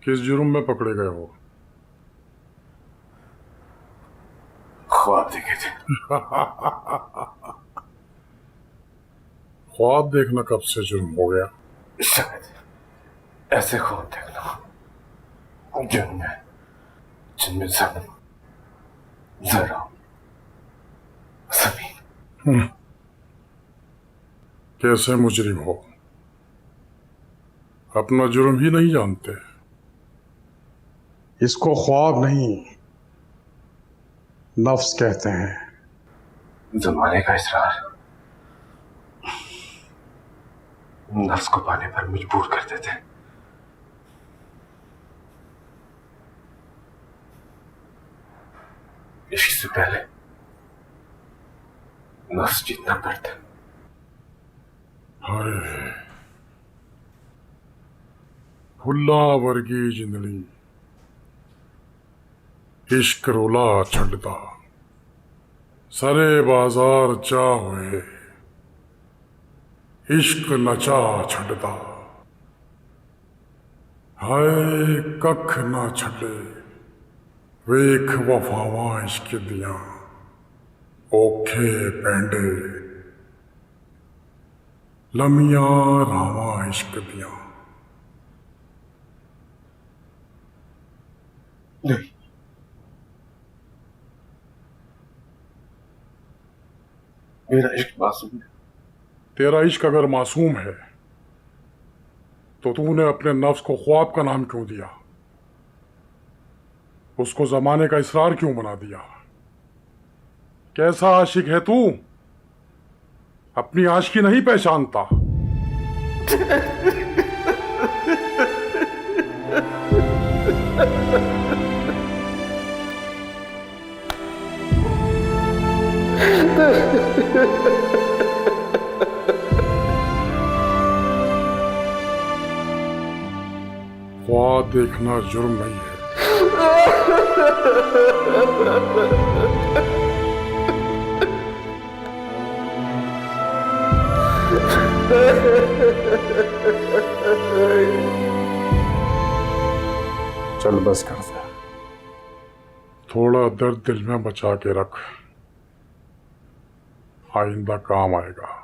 किस जुर्म में पकड़े गए हो? ख्वाब देखे थे। ख्वाब देखना कब से जुर्म हो गया? शायद ऐसे ख्वाब देखना जिनमें जरा जमीन। कैसे मुजरिम हो? अपना जुर्म ही नहीं जानते। इसको ख्वाब नहीं, नफ्स कहते हैं। जमाने का इसरार नफ्स को पाने पर मजबूर कर देते। इश्क से पहले नफ्स जीतना पड़ता। हाय फुल्ला वर्गी जिंदड़ी, इश्क रोला छड़दा, सरे बाजार चा हुए, इश्क नचा छड़दा। हाय कख ना छड़े, वेख वफावा इश्क दियां, औखे पैंडे, लमियां रावा इश्क दियां। नहीं, मेरा इश्क मासूम है। तेरा इश्क अगर मासूम है तो तूने अपने नफ्स को ख्वाब का नाम क्यों दिया? उसको जमाने का इसरार क्यों बना दिया? कैसा आशिक है तू? अपनी आशिकी नहीं पहचानता। ख्वाब देखना जुर्म नहीं है। चल बस कर दे। थोड़ा दर्द दिल में बचा के रख, आइंदा काम आएगा।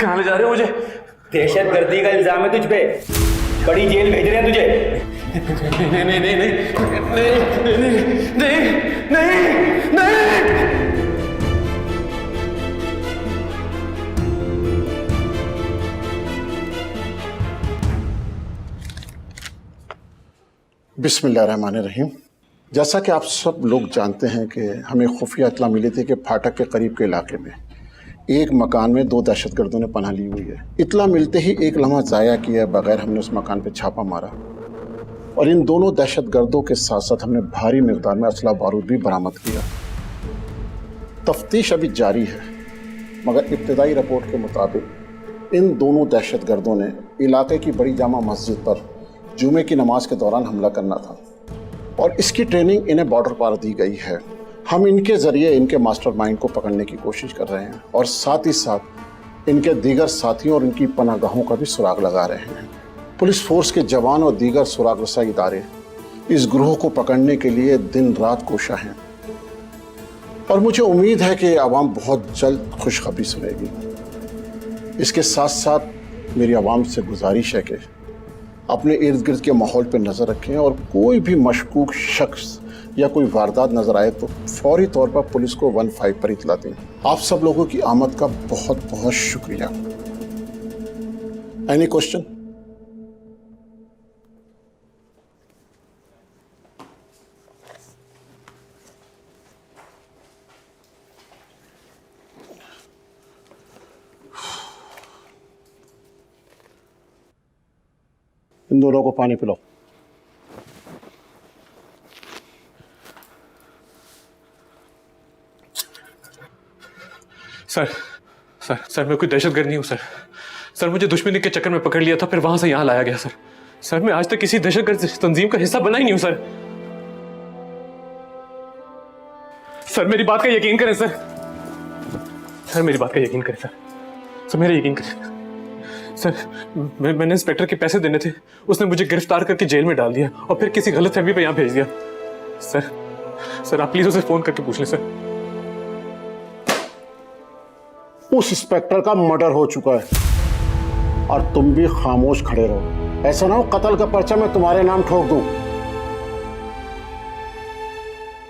कहाँ ले जा रहे हो मुझे? दहशतगर्दी का इल्जाम है तुझ पे, कड़ी जेल भेज रहे हैं तुझे। नहीं नहीं नहीं नहीं नहीं नहीं नहीं नहीं। बिस्मिल्लाहिर्रहमानिर्रहीम। जैसा कि आप सब लोग जानते हैं कि हमें खुफिया इत्तला मिली थी कि फाटक के करीब के इलाके में एक मकान में 2 दहशतगर्दों ने पनाह ली हुई है। इत्तला मिलते ही एक लम्हा ज़ाया किए बगैर हमने उस मकान पर छापा मारा और इन दोनों दहशतगर्दों के साथ साथ हमने भारी मिक़दार में असला बारूद भी बरामद किया। तफ्तीश अभी जारी है, मगर इब्तदाई रिपोर्ट के मुताबिक इन दोनों दहशतगर्दों ने इलाके की बड़ी जामा मस्जिद पर जुमे की नमाज के दौरान हमला करना था और इसकी ट्रेनिंग इन्हें बॉर्डर पार दी गई है। हम इनके ज़रिए इनके मास्टरमाइंड को पकड़ने की कोशिश कर रहे हैं और साथ ही साथ इनके दीगर साथियों और इनकी पनाहगाहों का भी सुराग लगा रहे हैं। पुलिस फोर्स के जवान और दीगर सुराग रसा इदारे इस ग्रोह को पकड़ने के लिए दिन रात कोशा हैं और मुझे उम्मीद है कि आवाम बहुत जल्द खुशखबरी सुनेगी। इसके साथ साथ मेरी आवाम से गुजारिश है कि अपने इर्द गिर्द के माहौल पर नज़र रखें और कोई भी मशकूक शख्स या कोई वारदात नज़र आए तो फौरी तौर पर पुलिस को 15 पर इतला दें। आप सब लोगों की आमद का बहुत बहुत शुक्रिया। Any question? इन दोनों को पानी पिलाओ। सर मैं कोई दहशतगर्द नहीं हूं सर मुझे दुश्मनी के चक्कर में पकड़ लिया था, फिर वहां से यहां लाया गया सर मैं आज तक किसी दहशतगर्द तंजीम का हिस्सा बना ही नहीं हूं सर मेरी बात का यकीन करें सर मेरी बात का यकीन करें सर मेरा यकीन करें सर। मैंने इंस्पेक्टर के पैसे देने थे, उसने मुझे गिरफ्तार करके जेल में डाल दिया और फिर किसी गलतफहमी पे यहां भेज दिया। सर आप प्लीज उसे फोन करके पूछ लें सर। उस इंस्पेक्टर का मर्डर हो चुका है और तुम भी खामोश खड़े रहो। ऐसा ना हो कत्ल का पर्चा मैं तुम्हारे नाम ठोक दूं।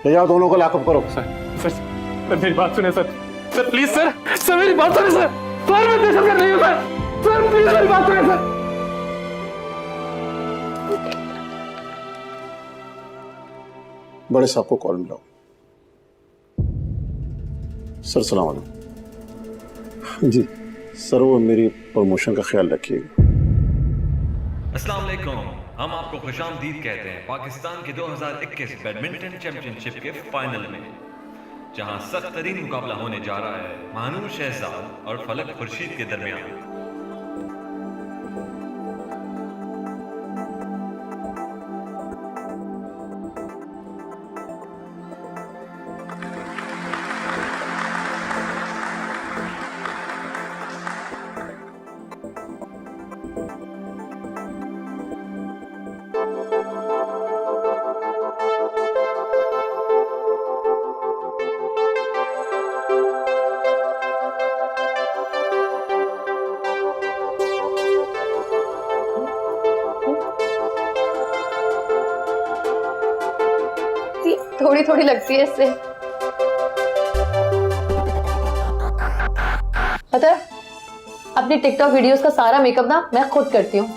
ले जाओ, दोनों को लॉकअप करो। सर मेरी बात सुने सर प्लीज सर मेरी बात सुने सर मैं दहशतगर्द नहीं हूं सर प्लीज मेरी बात सुने सर। बड़े साहब को कॉल मिलाओ। सर सलाम अलैकुम। जी सर, वो मेरी प्रमोशन का ख्याल रखिएगा। अस्सलाम वालेकुम। हम आपको खुशामदीद कहते हैं पाकिस्तान के 2021 बैडमिंटन चैंपियनशिप के फाइनल में, जहां सख्त तरीन मुकाबला होने जा रहा है महानूर शहजाद और फलक खुर्शीद के दरमियान। थोड़ी थोड़ी लगती है इससे, पता है अपनी टिकटॉक वीडियोस का सारा मेकअप ना मैं खुद करती हूँ।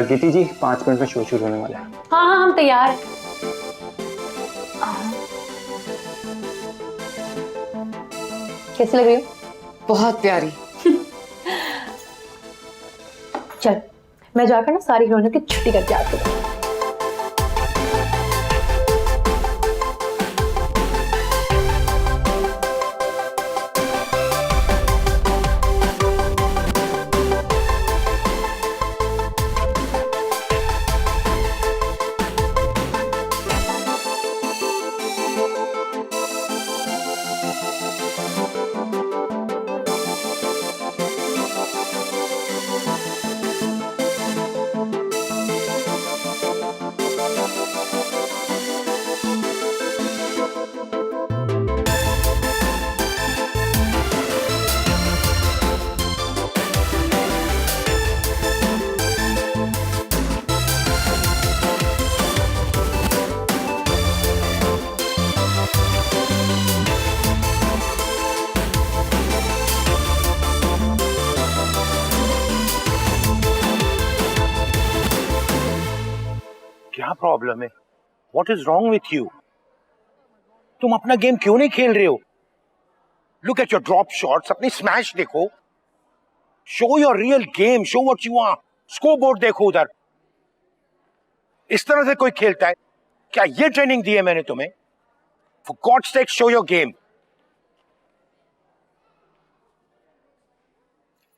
गीती जी 5 मिनट में शो शुरू होने वाला है। हाँ हम तैयार। कैसी लग रही हो? बहुत प्यारी। चल मैं जाकर ना सारी हीरोइनों की छुट्टी करके आती हूँ। क्या प्रॉब्लम है? What is wrong with you? तुम अपना गेम क्यों नहीं खेल रहे हो? Look at your drop shots, अपनी स्मैश देखो। Show your real game, show what you are. Scoreboard देखो उधर। इस तरह से कोई खेलता है? क्या ये ट्रेनिंग दी है मैंने तुम्हें? For God's sake, show your game.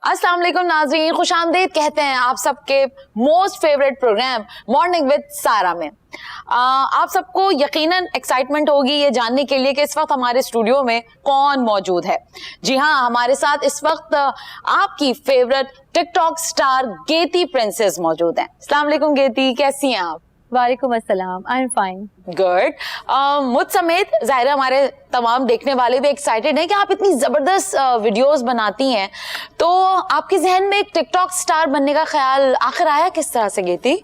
अस्सलाम वालेकुम नाज़रीन, खुशामदीद कहते हैं आप सबके most favourite programme morning with Sara में। आप सबको यकीनन एक्साइटमेंट होगी ये जानने के लिए कि इस वक्त हमारे स्टूडियो में कौन मौजूद है। जी हाँ, हमारे साथ इस वक्त आपकी फेवरेट टिकटॉक स्टार गेती प्रिंसेस मौजूद हैं। अस्सलाम वालेकुम गेती, कैसी हैं आप? वालेकुम अस्सलाम, आई एम फाइन। गुड। मुझ समेत ज़ाहिरा हमारे तमाम देखने वाले भी एक्साइटेड हैं कि आप इतनी ज़बरदस्त वीडियोस बनाती हैं, तो आपके जहन में एक टिकटॉक स्टार बनने का ख्याल आखिर आया किस तरह से गेती?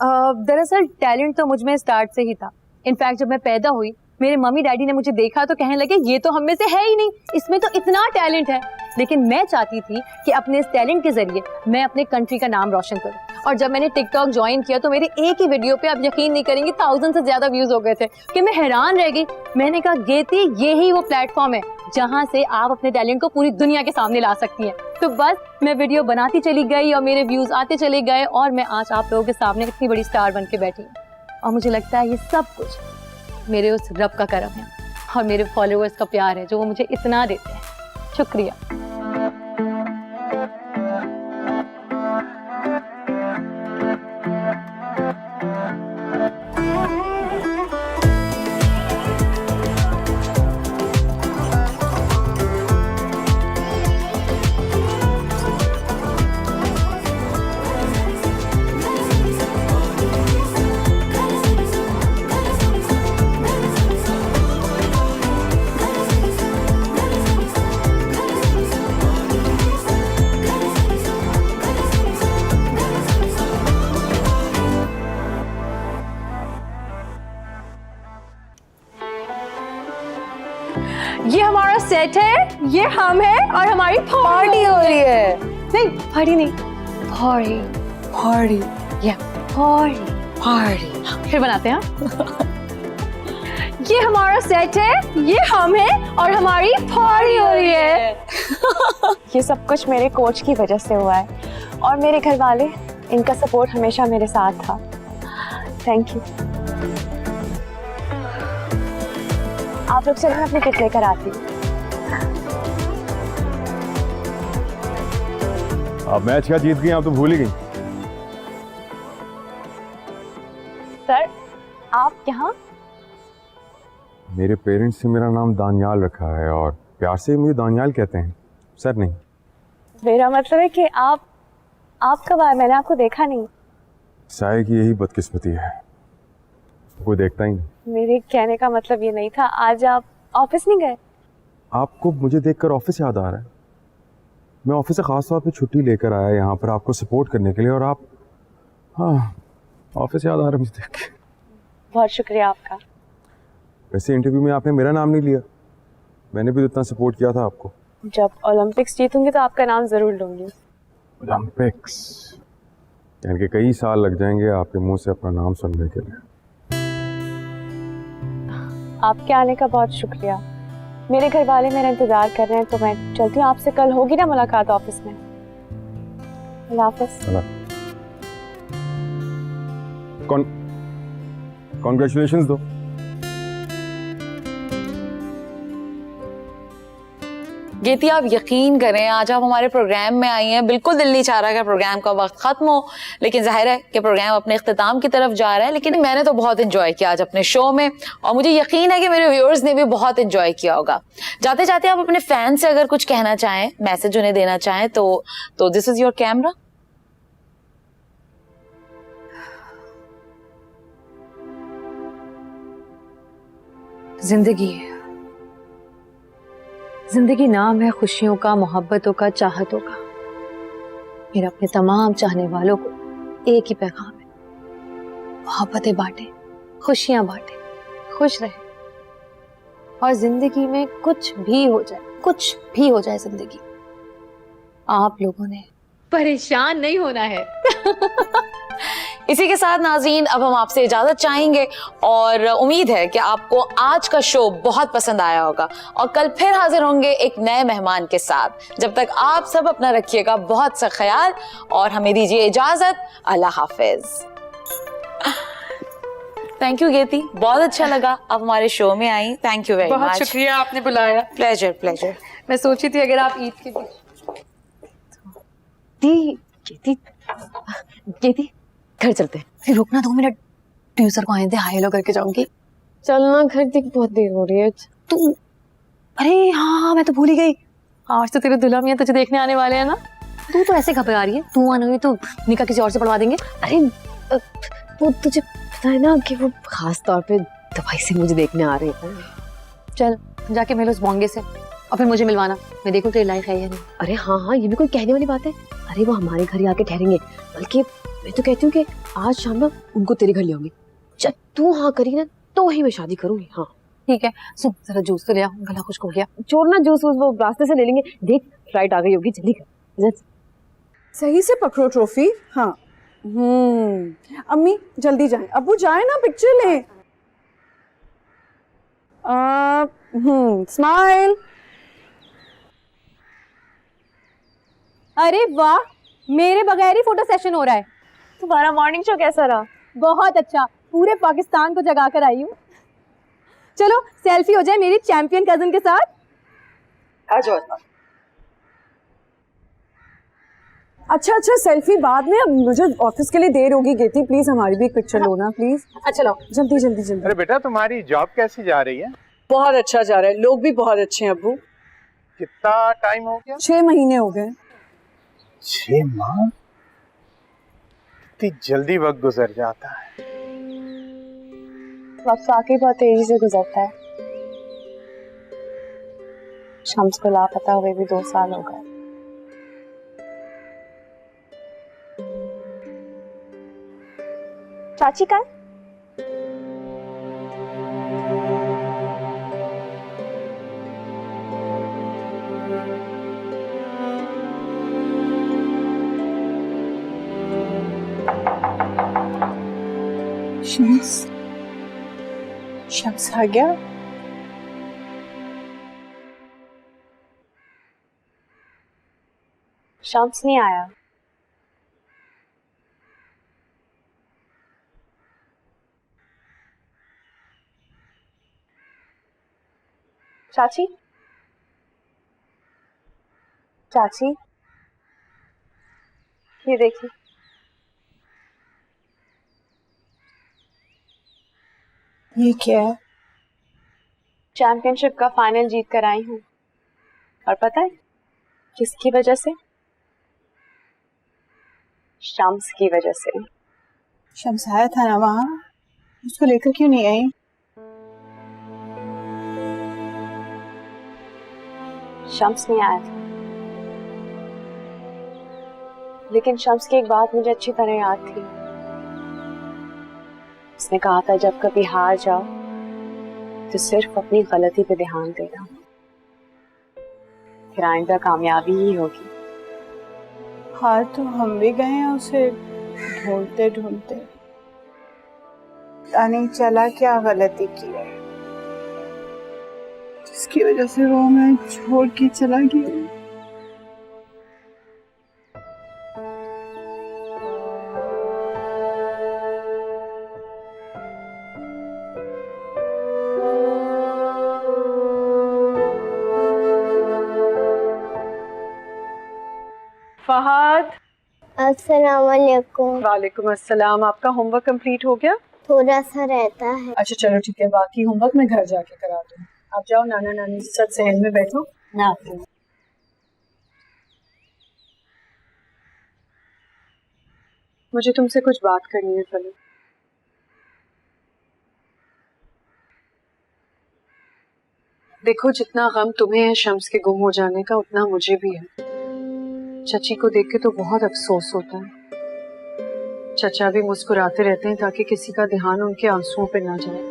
दरअसल टैलेंट तो मुझ में स्टार्ट से ही था। इनफैक्ट जब मैं पैदा हुई मेरे मम्मी डैडी ने मुझे देखा तो कहने लगे ये तो हम में से है ही नहीं, इसमें तो इतना टैलेंट है। लेकिन मैं चाहती थी कि अपने इस टैलेंट के जरिए मैं अपने कंट्री का नाम रोशन करूं। और जब मैंने टिकटॉक ज्वाइन किया तो मेरे एक ही वीडियो पे, आप यकीन नहीं करेंगी, 1000 से ज्यादा व्यूज हो गए थे कि मैं हैरान रह गई। मैंने कहा गेती, ये ही वो प्लेटफॉर्म है जहां से आप अपने टैलेंट को पूरी दुनिया के सामने ला सकती हैं। तो बस मैं वीडियो बनाती चली गई और मेरे व्यूज आते चले गए और मैं आज आप लोगों के सामने इतनी बड़ी स्टार बन के बैठी हूँ। और मुझे लगता है ये सब कुछ मेरे उस रब का करम है और मेरे फॉलोअर्स का प्यार है जो वो मुझे इतना देते हैं। शुक्रिया। ये हमारा सेट है, ये हम है और हमारी पार्टी हो रही है। नहीं पार्टी नहीं, पार्टी पार्टी या पार्टी पार्टी। फिर बनाते हैं। ये हमारा सेट है, ये हम है और हमारी पार्टी हो रही है। ये सब कुछ मेरे कोच की वजह से हुआ है और मेरे घर वाले, इनका सपोर्ट हमेशा मेरे साथ था। Thank you. आप लोग चलिए, मैं अपनी किट लेकर आती हूँ। आप मैच क्या जीत गई, आप तो भूल ही गई। सर आप यहाँ? मेरे पेरेंट्स ने मेरा नाम दानियाल रखा है और प्यार से मुझे दानियाल कहते हैं, सर नहीं। मेरा मतलब है कि आप कब आए? मैंने आपको देखा नहीं। साय की यही बदकिस्मती है, कोई देखता ही नहीं। मेरे कहने का मतलब ये नहीं था। आज आप ऑफिस नहीं गए? आपको मुझे देखकर ऑफिस याद आ रहा है? मैं ऑफिस से खास तौर पे छुट्टी लेकर आया यहाँ पर आपको सपोर्ट करने के लिए, और आप, हाँ, ऑफिस याद आ रहा है मुझे देख के। बहुत शुक्रिया आपका। वैसे इंटरव्यू में आपने मेरा नाम नहीं लिया, मैंने भी इतना सपोर्ट किया था आपको। जब ओलंपिक्स जीतूंगी तो आपका नाम जरूर लूंगी। ओलंपिक्स यानी कि कई साल लग जाएंगे आपके मुंह से अपना नाम सुनने के लिए। आपके आने का बहुत शुक्रिया। मेरे घर वाले मेरा इंतजार कर रहे हैं तो मैं चलती हूँ। आपसे कल होगी ना मुलाकात ऑफिस में? अल्लाह हाफ़िज़। कॉन्ग्रेचुलेशंस दो। गेती, आप यकीन करें आज आप हमारे प्रोग्राम में आई हैं, बिल्कुल दिल नहीं चाह रहा कि प्रोग्राम का वक्त खत्म हो, लेकिन जाहिर है कि प्रोग्राम अपने इख्तिताम की तरफ जा रहा है। लेकिन मैंने तो बहुत एंजॉय किया आज अपने शो में और मुझे यकीन है कि मेरे व्यूअर्स ने भी बहुत एंजॉय किया होगा। जाते जाते आप अपने फैन से अगर कुछ कहना चाहें, मैसेज उन्हें देना चाहें तो दिस इज योर कैमरा। जिंदगी नाम है खुशियों का, मोहब्बतों का, चाहतों का। मेरा अपने तमाम चाहने वालों को एक ही पैगाम है, मोहब्बतें बांटे, खुशियां बांटे, खुश रहे। और जिंदगी में कुछ भी हो जाए जिंदगी, आप लोगों ने परेशान नहीं होना है। इसी के साथ नाज़रीन अब हम आपसे इजाजत चाहेंगे और उम्मीद है कि आपको आज का शो बहुत पसंद आया होगा और कल फिर हाजिर होंगे एक नए मेहमान के साथ। जब तक आप सब अपना रखिएगा बहुत सा ख्याल और हमें दीजिए इजाजत। अल्लाह हाफिज। थैंक यू गेती, बहुत अच्छा लगा आप हमारे शो में आई। Thank you very much. बहुत शुक्रिया आपने बुलाया। प्लेजर। मैं सोची थी अगर आप ईद के गेती घर चलते हैं। फिर रुकना 2 मिनट, ट्यूसर को आए थे, हाय हेलो करके जाऊंगी। चलना, घर तक बहुत देर हो रही है। तू, अरे हाँ मैं तो भूल ही गई, आज तो तेरे दुल्हा मियां तुझे देखने आने वाले हैं ना। तू तो ऐसे घबरा रही है, तू आना हुई तो निकाह किसी और से पढ़वा देंगे। अरे वो तुझे पता है ना कि वो खास तौर पे दवाई से मुझे देखने आ रहे हैं। चल जाके मिल उस बोंगे से और फिर मुझे मिलवाना, मैं देखूं तेरी लाइफ है या नहीं। अरे हाँ, ये भी कोई कहने वाली बात है? अरे वो हमारे घर ही आके ठहरेंगे, बल्कि मैं तो कहती हूँ कि आज शाम ना उनको तेरे घर ले आऊंगी। जब तू हाँ करी ना तो ही मैं शादी करूंगी। हाँ ठीक है, सुन जरा जूस तो ले आ, गला खुश्क हो गया। छोड़ना जूस, वो रास्ते से ले लेंगे। देख फ्लाइट आ गई होगी, जल्दी कर। सही से पकड़ो ट्रॉफी। हाँ अम्मी जल्दी जाएं, अब्बू जाए ना, पिक्चर लें। स्माइल। अरे वाह, मेरे बगैर ही फोटो सेशन हो रहा है। तुम्हारा मॉर्निंग शो कैसा रहा? बहुत अच्छा, पूरे पाकिस्तान को जगा कर आई हूँ। चलो सेल्फी हो जाए मेरी चैंपियन कजन के साथ। आ जाओ। अच्छा सेल्फी बाद में, अब मुझे ऑफिस के लिए देर होगी। गेती प्लीज हमारी भी एक पिक्चर लो ना प्लीज। अच्छा लो, जल्दी जल्दी जल्दी। अरे बेटा तुम्हारी जॉब कैसी जा रही है? बहुत अच्छा जा रहा है, लोग भी बहुत अच्छे हैं अब्बू। कितना टाइम हो गया? 6 महीने हो गए। 6 माह? इतनी जल्दी वक्त गुजर जाता है। वक्त वाकई बहुत तेजी से गुजरता है। शम्स को लापता हुए भी 2 साल हो गए। चाची का शम्स आ गया। शम्स नहीं आया। चाची, चाची ये देखिए। ये क्या है? चैंपियनशिप का फाइनल जीत कर आई हूँ, और पता है किसकी वजह से? शम्स की वजह से। शम्स आया था ना वहाँ, उसको लेकर क्यों नहीं आई? शम्स नहीं आया था, लेकिन शम्स की एक बात मुझे अच्छी तरह याद थी। उसने कहा था जब कभी हार जाओ तो सिर्फ अपनी गलती पे ध्यान देना, फिर आइंदा कामयाबी ही होगी। हार तो हम भी गए हैं उसे ढूंढते ढूंढते, पता नहीं चला क्या गलती की है जिसकी वजह से वो हमें छोड़ के चला गया। फहद। अस्सलाम वालेकुम। वालेकुम अस्सलाम। आपका होमवर्क कंप्लीट हो गया? थोड़ा सा रहता है। अच्छा चलो ठीक है, बाकी होमवर्क मैं घर जाके करा दूँ। आप जाओ नाना नानी के साथ सहन में बैठो, मैं आती हूँ। मुझे तुमसे कुछ बात करनी है फली। देखो जितना गम तुम्हें है शम्स के गुम हो जाने का, उतना मुझे भी है। चची को देख के तो बहुत अफसोस होता है। चचा भी मुस्कुराते रहते हैं ताकि किसी का ध्यान उनके आंसुओं पे ना जाए।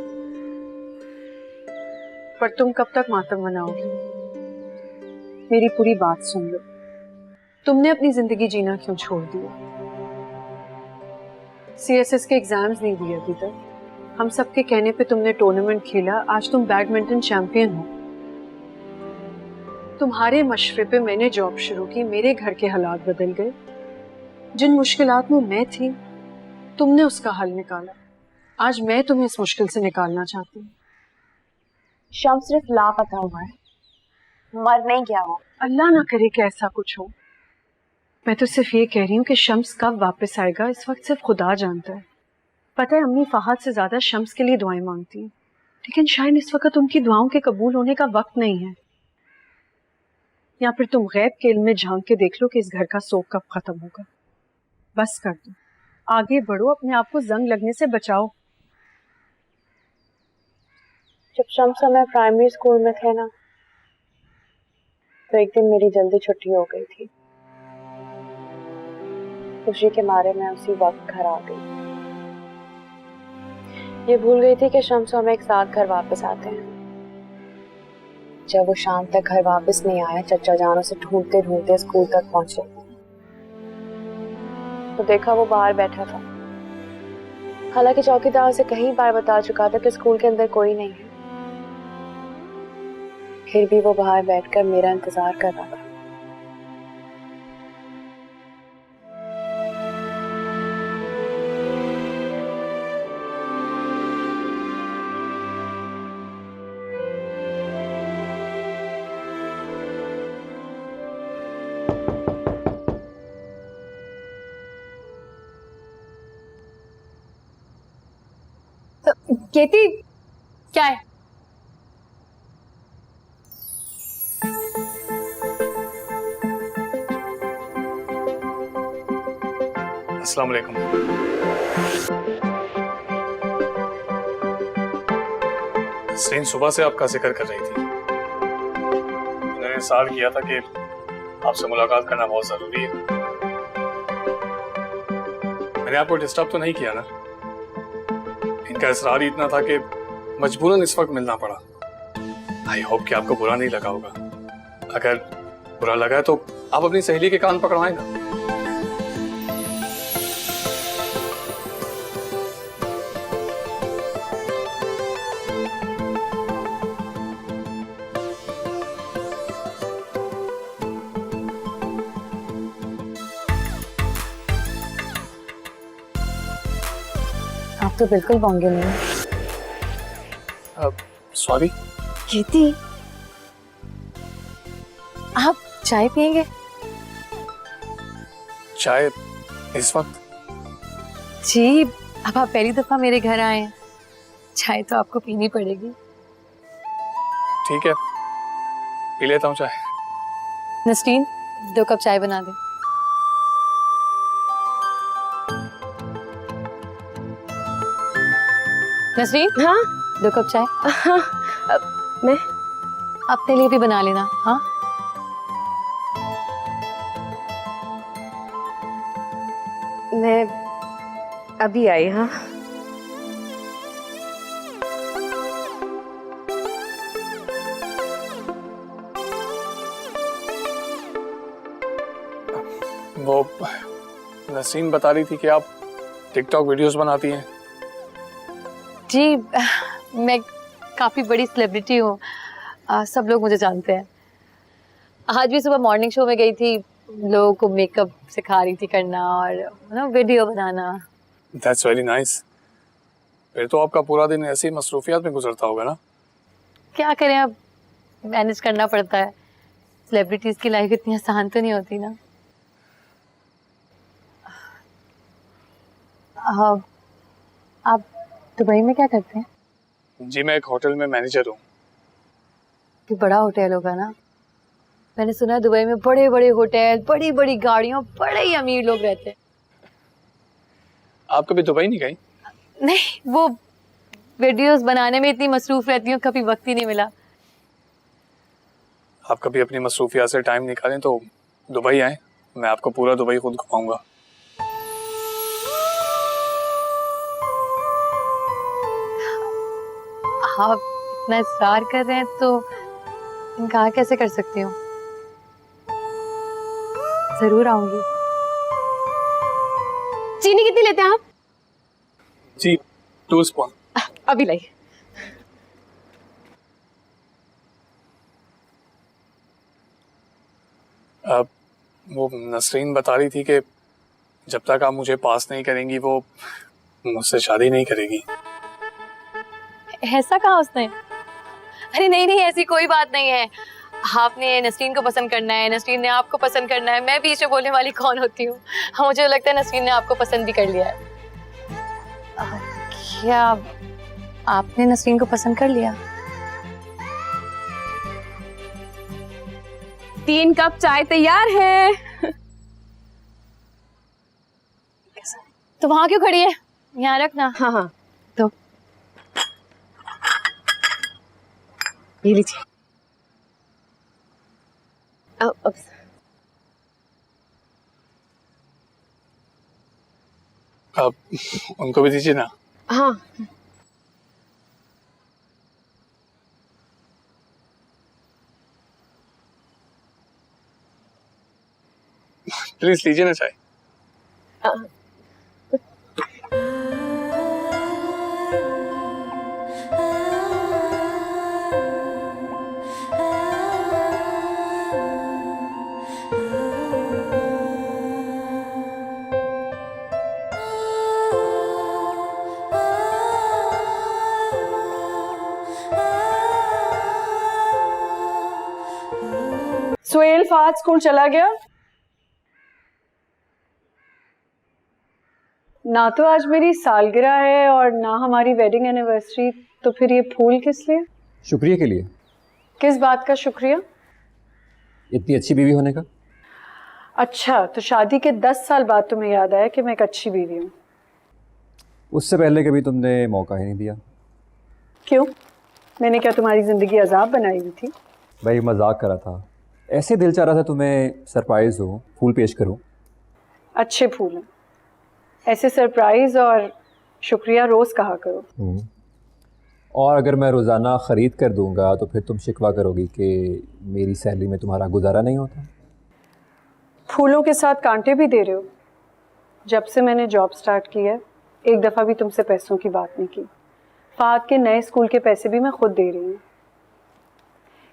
पर तुम कब तक मातम मनाओगे? मेरी पूरी बात सुन लो। तुमने अपनी जिंदगी जीना क्यों छोड़ दिया? CSS के एग्जाम्स नहीं दिए अभी तक। हम सबके कहने पे तुमने टूर्नामेंट खेला, आज तुम बैडमिंटन चैंपियन हो। तुम्हारे मशवरे पे मैंने जॉब शुरू की, मेरे घर के हालात बदल गए। जिन मुश्किलात में मैं थी तुमने उसका हल निकाला। आज मैं तुम्हें इस मुश्किल से निकालना चाहती हूँ। शम्स सिर्फ लापता हुआ है, मर नहीं गया वो। अल्लाह ना करे कि ऐसा कुछ हो। मैं तो सिर्फ ये कह रही हूँ कि शम्स कब वापस आएगा इस वक्त सिर्फ खुदा जानता है। पता है अम्मी फहद से ज्यादा शम्स के लिए दुआएं मांगती हैं, लेकिन शायद इस वक्त उनकी दुआओं के कबूल होने का वक्त नहीं है। या फिर तुम गैब के इल्म में झांक के देख लो कि इस घर का सोख कब खत्म होगा। बस कर दो, आगे बढ़ो, अपने आप को जंग लगने से बचाओ। जब शम्स और मैं प्राइमरी स्कूल में थे ना, तो एक दिन मेरी जल्दी छुट्टी हो गई थी। खुशी के मारे मैं उसी वक्त घर आ गई। ये भूल गई थी कि शम्स और मैं एक साथ घर वापस आते हैं। जब वो शाम तक घर वापस नहीं आया, चचा जान उसे ढूंढते ढूंढते स्कूल तक पहुंचे, तो देखा वो बाहर बैठा था। हालांकि चौकीदार उसे कई बार बता चुका था कि स्कूल के अंदर कोई नहीं है, फिर भी वो बाहर बैठकर मेरा इंतजार कर रहा था। केती, क्या है? अस्सलाम वालेकुम। नसरीन सुबह से आपका जिक्र कर रही थी। मैंने सवाल किया था कि आपसे मुलाकात करना बहुत जरूरी है। मैंने आपको डिस्टर्ब तो नहीं किया ना? इनका इसरार ही इतना था कि मजबूरन इस वक्त मिलना पड़ा। आई होप कि आपको बुरा नहीं लगा होगा। अगर बुरा लगा है तो आप अपनी सहेली के कान पकड़वाएं ना। आप तो बिल्कुल बोंगे नहीं। सॉरी। केती, आप चाय पियेंगे? चाय इस वक्त? जी, अब आप पहली दफा मेरे घर आए हैं, चाय तो आपको पीनी पड़ेगी। ठीक है, पी लेता हूँ चाय। नसरीन, 2 कप चाय बना दे। नसरीन, हाँ 2 कप चाय। हाँ, मैं अपने लिए भी बना लेना। हाँ, मैं अभी आई। हाँ, वो नसीम बता रही थी कि आप टिकटॉक वीडियोस बनाती हैं। जी, मैं काफ़ी बड़ी सेलिब्रिटी हूँ, सब लोग मुझे जानते हैं। आज भी सुबह मॉर्निंग शो में गई थी, लोगों को मेकअप सिखा रही थी करना और video banana. That's very nice। फिर तो आपका पूरा दिन ऐसी मसरूफियात में गुजरता होगा ना? क्या करें, अब मैनेज करना पड़ता है। सेलिब्रिटीज की लाइफ इतनी आसान तो नहीं होती ना। आप दुबई में क्या करते हैं? जी, मैं एक होटल में मैनेजर हूँ। कि बड़ा होटल होगा ना? मैंने सुना है दुबई में बड़े बड़े होटल, बड़ी बड़ी गाड़ियों, बड़े ही अमीर लोग रहते हैं। आप कभी दुबई नहीं गई? नहीं, वो वीडियोस बनाने में इतनी मसरूफ रहती हूँ, कभी वक्त ही नहीं मिला। आप कभी अपनी मसरूफियात से टाइम निकालें तो दुबई आए, मैं आपको पूरा दुबई खुद घुमाऊंगा। आप इतना इस्रार कर रहे हैं तो इनकार कैसे कर सकती हूँ? जरूर आऊंगी। चीनी कितनी लेते हैं आप? जी, 2 स्पून। अभी लाई। अब वो नसरीन बता रही थी कि जब तक आप मुझे पास नहीं करेंगी वो मुझसे शादी नहीं करेगी। ऐसा कहा उसने? अरे नहीं नहीं, ऐसी कोई बात नहीं है। आपने नसरीन को पसंद करना है, नसरीन ने आपको पसंद करना है। मैं बीच में बोलने वाली कौन होती हूँ? मुझे लगता है नसरीन ने आपको पसंद भी कर लिया है। क्या आपने नसरीन को पसंद कर लिया? 3 कप चाय तैयार है। तो वहां क्यों खड़ी है? यहाँ रखना। हाँ हाँ, तो ये लीजिए। अब अब उनको भी दीजिए ना। हाँ, प्लीज लीजिए ना चाय। सुहेल फात स्कूल चला गया? ना तो आज मेरी सालगिरह है और ना हमारी वेडिंग एनिवर्सरी, तो फिर ये फूल किस लिए? शुक्रिया के लिए। किस बात का शुक्रिया? इतनी अच्छी बीवी होने का। अच्छा, तो शादी के 10 साल बाद तुम्हें याद आया कि मैं एक अच्छी बीवी हूँ। उससे पहले कभी तुमने मौका ही नहीं दिया। क्यों? मैंने क्या तुम्हारी जिंदगी अजाब बनाई हुई थी? भाई मजाक करा था, ऐसे दिल चाह रहा था तुम्हें सरप्राइज हो, फूल पेश करूं। अच्छे फूल हैं, ऐसे सरप्राइज और शुक्रिया रोज कहा करो। और अगर मैं रोज़ाना ख़रीद कर दूंगा तो फिर तुम शिकवा करोगी कि मेरी सैलरी में तुम्हारा गुजारा नहीं होता। फूलों के साथ कांटे भी दे रहे हो। जब से मैंने जॉब स्टार्ट की है, एक दफ़ा भी तुमसे पैसों की बात नहीं की। फाहद के नए स्कूल के पैसे भी मैं खुद दे रही हूँ।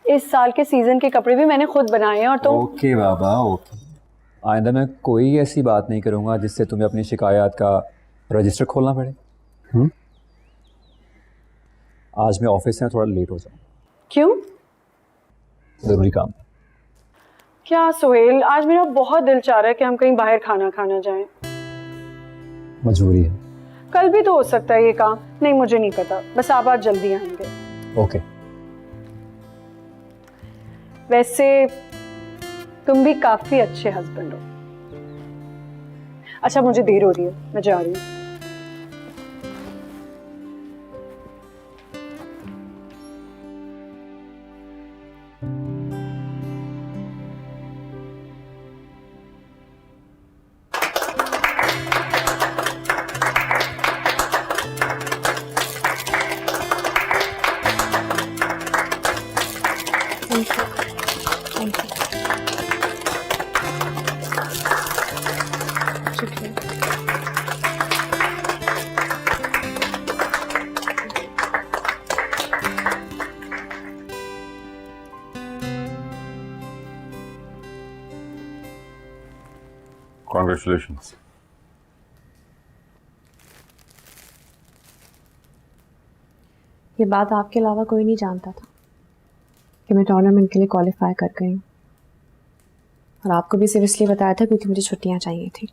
इस साल के सीज़न के कपड़े भी मैंने खुद बनाए हैं। और तुम ओके बाबा ओके, आइंदा मैं कोई ऐसी बात नहीं करूँगा जिससे तुम्हें अपनी शिकायत का रजिस्टर खोलना पड़े। आज मैं ऑफिस में थोड़ा लेट हो जाऊँ। क्यों? ज़रूरी काम। क्या सुहेल, आज मेरा बहुत दिल चाह रहा है कि हम कहीं बाहर खाना खाना जाएं। मजबूरी है। कल भी तो हो सकता है ये काम। नहीं, मुझे नहीं पता, बस आप आज जल्दी आएंगे। ओके। वैसे तुम भी काफी अच्छे हस्बैंड हो। अच्छा, मुझे देर हो रही है, मैं जा रही हूँ। Congratulations. ये बात आपके अलावा कोई नहीं जानता था कि मैं टूर्नामेंट के लिए क्वालिफाई कर गई हूँ, और आपको भी सिर्फ इसलिए बताया था क्योंकि मुझे छुट्टियाँ चाहिए थी।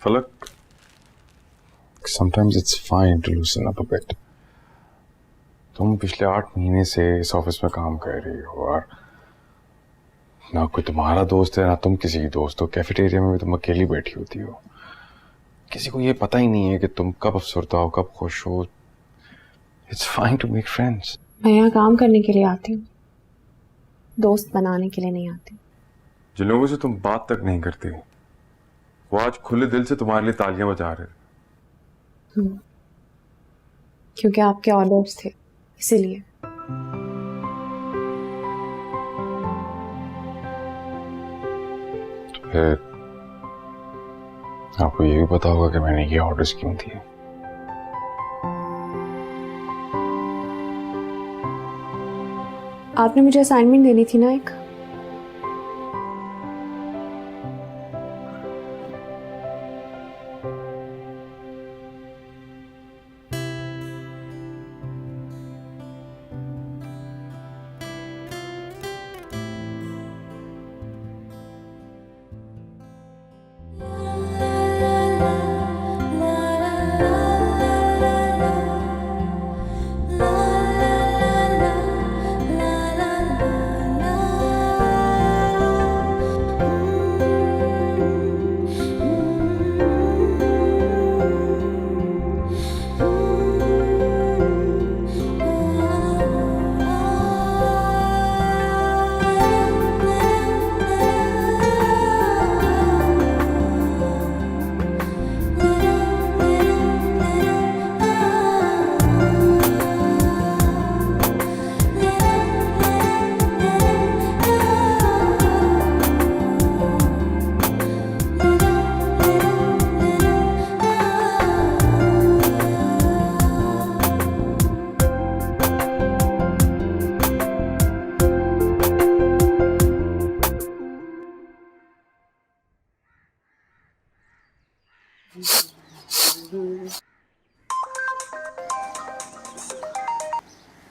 फलक, sometimes it's fine to loosen up a bit. तुम पिछले 8 महीने से इस ऑफिस में काम कर रही हो और ना कोई तुम्हारा दोस्त है ना तुम किसी की दोस्त हो। कैफेटेरिया में भी तुम अकेली बैठी होती हो। किसी को ये पता ही नहीं है कि तुम कब अफसरदा हो, कब खुश हो। It's fine to make friends. मैं यहाँ काम करने के लिए आती हूँ, दोस्त बनाने के लिए नहीं आती। जिन लोगों से तुम बात तक नहीं करती वो आज खुले दिल से तुम्हारे लिए तालियां बजा रहे। क्योंकि आपके ऑर्डर्स थे, इसीलिए। फिर आपको ये भी पता होगा कि मैंने ये ऑर्डर्स क्यों दिए। आपने मुझे असाइनमेंट देनी थी ना एक।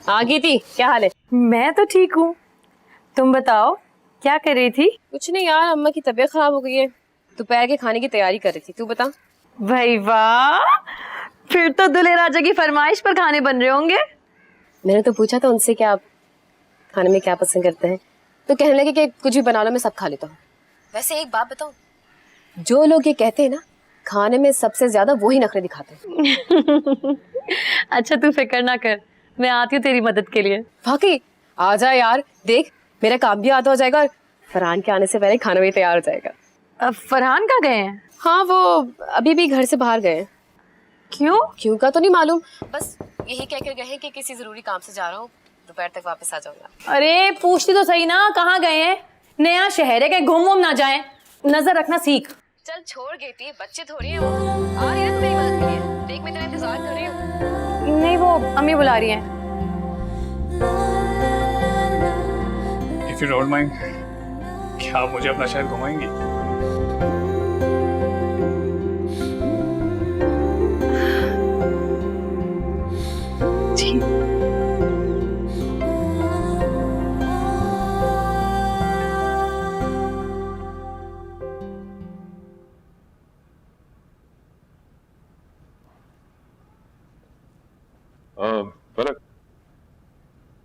आ गई थी, क्या हाल है? मैं तो ठीक हूँ, तुम बताओ क्या कर रही थी? कुछ नहीं यार, अम्मा की तबीयत खराब हो गई है, दोपहर के खाने की तैयारी कर रही थी। तू बता। भाई वाह, फिर तो दूल्हे राजा की फरमाइश पर खाने बन रहे होंगे। मैंने तो पूछा था उनसे क्या खाने में क्या पसंद करते हैं, तो कहने लगे कि कुछ भी बना लो, मैं सब खा लेता हूँ। वैसे एक बात बताऊँ, जो लोग ये कहते हैं ना खाने में सबसे ज्यादा वही नखरे दिखाते हैं। अच्छा तू फिक्र ना कर, मैं आती हूँ तेरी मदद के लिए। वाकई आ जा यार, देख मेरा काम भी आधा हो जाएगा और फरहान के आने से पहले खाना भी तैयार हो जाएगा। अब फरहान कहाँ गए हैं? हाँ वो अभी भी घर से बाहर गए। क्यों? क्यों का तो नहीं मालूम, बस यही कहकर गए हैं कि किसी जरूरी काम से जा रहा हूँ, दोपहर तक वापस आ जाऊंगा। अरे पूछती तो सही ना कहाँ गए हैं, नया शहर है, कहीं घूम ना जाए, नजर रखना सीख। चल छोड़ गेती, बच्चे थोड़ी हैं वो, आ रही है ना मेरी मदद के लिए, देख मैं तेरा इंतजार कर रही हूँ। नहीं वो अम्मी बुला रही हैं। इफ यू डोंट माइंड, क्या आप मुझे अपना शहर घुमाएंगी? जी। पलक,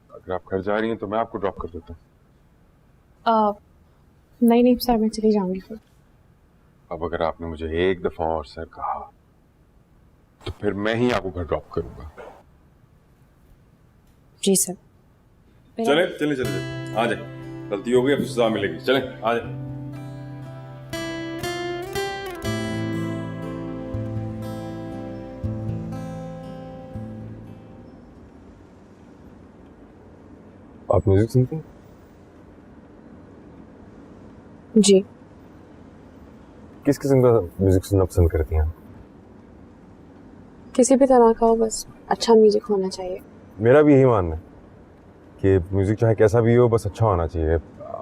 अगर आप घर जा रही हैं तो मैं आपको ड्रॉप कर देता हूँ। नहीं सर, मैं चली जाऊंगी फिर। अब अगर आपने मुझे एक दफा और सर कहा तो फिर मैं ही आपको घर ड्रॉप करूंगा। जी सर। चले चले चले आ जाए, गलती हो गई अब सजा मिलेगी। चले आ जाए। आप म्यूजिक सुनती हैं? जी। किस किस्म का म्यूजिक सुनना पसंद करती हैं? किसी भी तरह का हो, बस अच्छा म्यूजिक होना चाहिए। मेरा भी यही मानना है कि म्यूजिक चाहे कैसा भी हो, बस अच्छा होना चाहिए।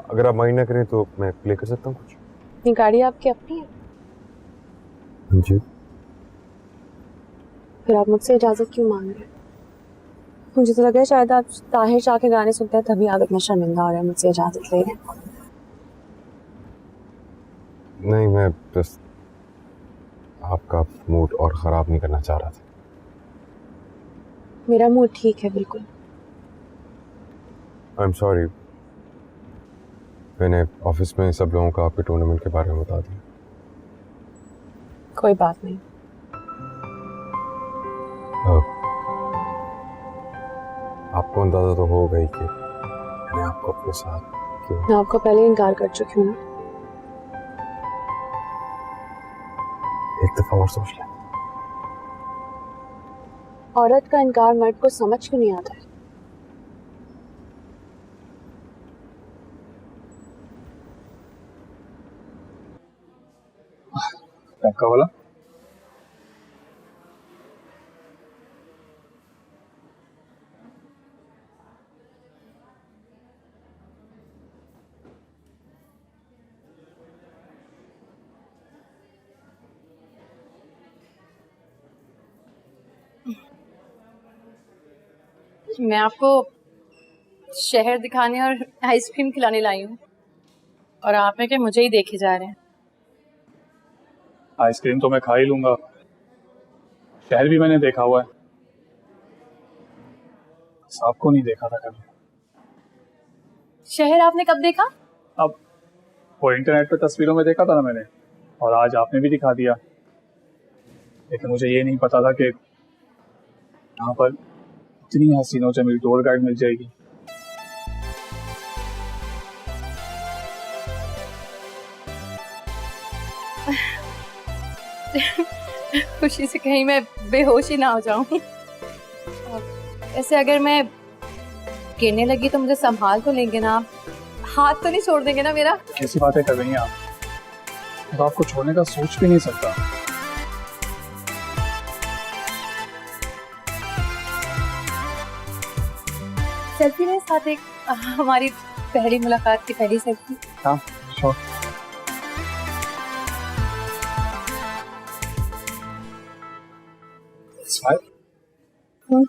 अगर आप माइंड ना करें तो मैं प्ले कर सकता हूँ कुछ। ये गाड़ी आपकी अपनी है? जी। फिर आप मुझसे इजाजत क्यों मांग रहे हैं? मुझे तो लगा शायद आप ताहिर शाह के गाने सुनते हैं तभी आप इतना शर्मिंदा हो रहे हैं मुझसे इजाजत ले रहे हैं। नहीं, मैं बस आपका मूड और ख़राब नहीं करना चाह रहा था। मेरा मूड ठीक है बिल्कुल। आई एम सॉरी, मैंने ऑफिस में सब लोगों को आपके टूर्नामेंट के बारे में बता दिया। कोई बात नहीं। आपको अंदाजा तो हो गई कि मैंने आपको अपने साथ क्यों। मैं आपको पहले इनकार कर चुकी हूँ ना। एक दफा और सोच लें। औरत का इनकार मर्द को समझ क्यों नहीं आता है? टक्का वाला मैं आपको शहर दिखाने और आइसक्रीम खिलाने लाई हूँ और आप में के मुझे ही देखे जा रहे हैं। आइसक्रीम तो मैं खा ही लूंगा, शहर भी मैंने देखा हुआ है, आपको नहीं देखा था कभी। शहर आपने कब देखा? अब वो इंटरनेट पे तस्वीरों में देखा था ना मैंने, और आज आपने भी दिखा दिया, लेकिन मुझे ये नहीं पता था कि यहाँ पर इतनी हसीनों से मेरी टूर गाइड मिल जाएगी। खुशी से कहीं मैं बेहोश ही ना हो जाऊं। ऐसे अगर मैं गिरने लगी तो मुझे संभाल तो लेंगे ना आप? हाथ तो नहीं छोड़ देंगे ना मेरा? कैसी बातें कर रही हैं आप? मैं तो आपको छोड़ने का सोच भी नहीं सकता। सेल्फी मेरे साथ, एक हमारी पहली मुलाकात की पहली सेल्फी। हाँ श्योर। स्माइल।